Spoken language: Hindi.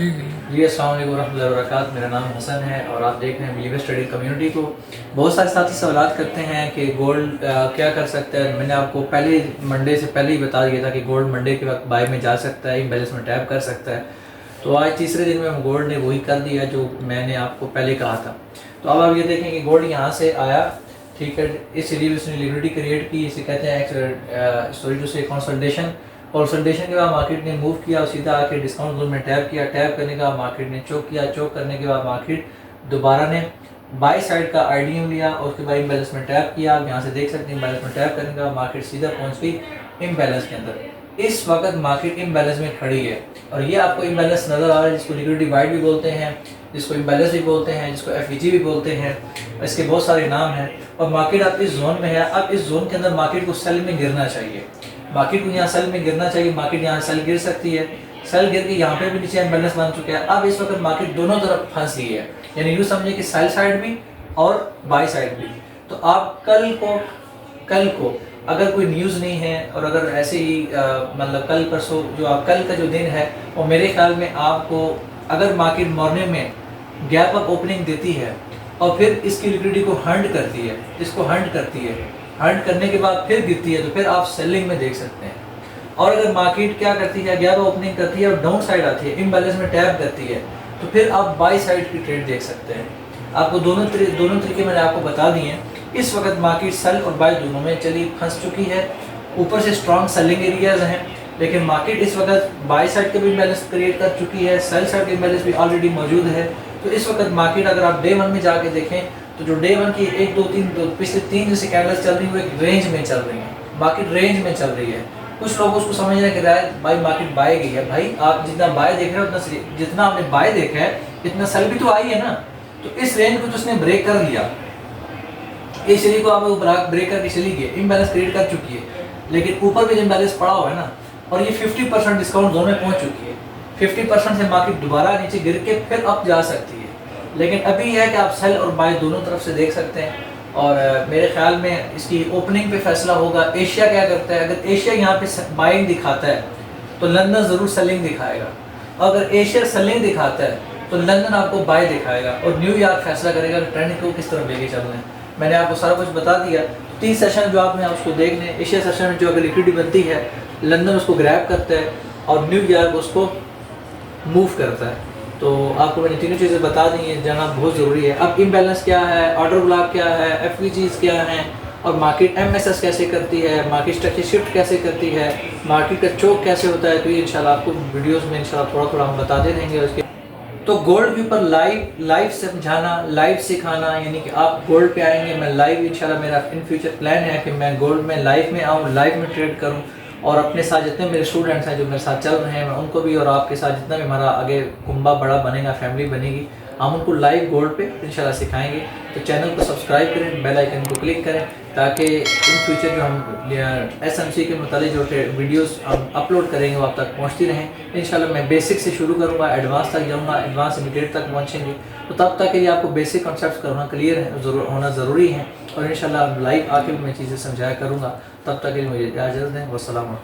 जी अस्सलाम वालेकुम रहमतुल्लाहि व बरकातहू। मेरा नाम हसन है और आप देख रहे हैं बिलीवर्स ट्रेडिंग कम्युनिटी को। बहुत सारे साथी सवाल करते हैं कि गोल्ड क्या कर सकता है। मैंने आपको पहले मंडे से पहले ही बता दिया था कि गोल्ड मंडे के वक्त बाय में जा सकता है, इम्बैलेंस में टैप कर सकता है। तो आज तीसरे दिन में गोल्ड ने वही कर दिया जो मैंने आपको पहले कहा था। तो अब आप ये देखें कि गोल्ड यहाँ से आया, ठीक है, इस एरिया में उसने लिक्विडिटी क्रिएट की, इसे कहते हैं सॉरी टू से कंसल्टेशन के बाद मार्केट ने मूव किया और सीधा आके डिस्काउंट जोन में टैप किया। टैप करने के बाद मार्केट ने चोक किया। चोक करने के बाद मार्केट दोबारा ने बाई साइड का आईडीएम लिया और उसके बाद इम्बैलेंस में टैप किया। आप यहाँ से देख सकते हैं इम्बैलेंस में टैप करने के बाद मार्केट सीधा पहुँच गई इम्बैलेंस के अंदर। इस वक्त मार्केट इम्बैलेंस में खड़ी है और ये आपको इम्बैलेंस नज़र आ रहा है, जिसको लिक्विडिटी वाइड भी बोलते हैं, जिसको इम्बैलेंस भी बोलते हैं, जिसको एफईजी भी बोलते हैं। इसके बहुत सारे नाम हैं और मार्केट अब इस जोन में है। अब इस जोन के अंदर मार्केट को सेल में गिरना चाहिए, मार्केट को यहाँ सेल में गिरना चाहिए। मार्केट यहाँ सेल गिर सकती है, सेल गिर के यहाँ पे भी नीचे इम्बैलेंस बन चुका है। अब इस वक्त मार्केट दोनों तरफ फंस गई है, यानी यूँ समझिए कि सेल साइड भी और बाई साइड भी। तो आप कल को अगर कोई न्यूज़ नहीं है और अगर ऐसे ही मतलब कल परसों जो आप कल का जो दिन है, और मेरे ख्याल में आपको अगर मार्केट मॉर्निंग में गैप अप ओपनिंग देती है और फिर इसकी लिक्विडिटी को हंट करती है, इसको हंट करती है, हंट करने के बाद फिर गिरती है, तो फिर आप सेलिंग में देख सकते हैं। और अगर मार्केट क्या करती है, गैप ओपनिंग करती है और डाउन साइड आती है, इम्बैलेंस में टैप करती है, तो फिर आप बाई साइड की ट्रेड देख सकते हैं। आपको दोनों तरीके मैंने आपको बता दिए हैं। इस वक्त मार्केट सेल और बाई दोनों में चली फंस चुकी है। ऊपर से स्ट्रॉन्ग सेलिंग एरियाज हैं, लेकिन मार्केट इस वक्त बाई साइड का भी इम्बैलेंस क्रिएट कर चुकी है, सेल साइड का इम्बैलेंस भी ऑलरेडी मौजूद है। तो इस वक्त मार्केट अगर आप डे 1 में जाके देखें तो जो डे 1 की 1 2 3 पिछले 3 जैसे कैंडल्स चल रही है वो एक रेंज में चल रही है, मार्केट रेंज में चल रही है। कुछ लोग उसको समझ रहे हैं कि भाई मार्केट बाय गई है। भाई आप जितना बाय देख रहे हो उतना, जितना आपने बाय देखा है इतना सेल भी तो आई है ना। तो इस रेंज को तो उसने ब्रेक कर लिया, इस एरिया को आप ब्रेक करके चली गई, इम्बैलेंस क्रिएट कर चुकी है, लेकिन ऊपर भी इम्बैलेंस पड़ा हुआ है ना, और ये 50% डिस्काउंट जोन में पहुंच चुकी है। 50% से मार्केट दोबारा नीचे गिर के फिर अप जा सकती है, लेकिन अभी यह है कि आप सेल और बाय दोनों तरफ से देख सकते हैं। और मेरे ख्याल में इसकी ओपनिंग पे फैसला होगा। एशिया क्या करता है, अगर एशिया यहाँ पे बाइंग दिखाता है तो लंदन ज़रूर सेलिंग दिखाएगा, अगर एशिया सेलिंग दिखाता है तो लंदन आपको बाय दिखाएगा, और न्यूयॉर्क फैसला करेगा कि ट्रेंड को किस तरफ लेके चलना है। मैंने आपको सारा कुछ बता दिया। 3 सेशन जो आपने उसको देखने, एशिया सेशन में जो अगर लिक्विडिटी बनती है लंदन उसको ग्रैब करता है और न्यूयॉर्क उसको मूव करता है। तो आपको मैंने तीनों चीज़ें बता दी हैं, जानना बहुत ज़रूरी है। अब इम्बैलेंस क्या है, ऑर्डर ब्लॉक क्या है, एफवीजीज क्या हैं, और मार्केट एमएसएस कैसे करती है, मार्केट स्ट्रक्चर शिफ्ट कैसे करती है, मार्केट का चोक कैसे होता है, तो ये इंशाल्लाह आपको वीडियोस में इंशाल्लाह थोड़ा थोड़ा हम बताते रहेंगे। उसके तो गोल्ड के ऊपर लाइव समझाना, लाइव सिखाना, यानी कि आप गोल्ड पे आएंगे, मैं लाइव इंशाल्लाह मेरा इन फ्यूचर प्लान है कि मैं गोल्ड में लाइव में आऊँ, लाइव में ट्रेड करूँ, और अपने साथ जितने मेरे स्टूडेंट्स हैं जो मेरे साथ चल रहे हैं मैं उनको भी, और आपके साथ जितना भी हमारा आगे कुंबा बड़ा बनेगा, फैमिली बनेगी, हम उनको लाइव गोल्ड पे इंशाल्लाह सिखाएंगे। तो चैनल को सब्सक्राइब करें, बेल आइकन को क्लिक करें, ताकि इन फ्यूचर जो हम एसएमसी के मुतालिक जो वीडियोस हम अपलोड करेंगे वो आप तक पहुंचती रहें। इंशाल्लाह मैं बेसिक से शुरू करूंगा, एडवांस तक जाऊंगा, एडवांस इमीडिएट तक पहुंचेंगे। तो तब तक ये आपको बेसिक कॉन्सेप्ट्स करना क्लियर होना ज़रूरी है, और इंशाल्लाह लाइव आके भी मैं चीज़ें समझाया करूँगा। तब तक के लिए मुझे इजाज़त दें। वस्सलाम।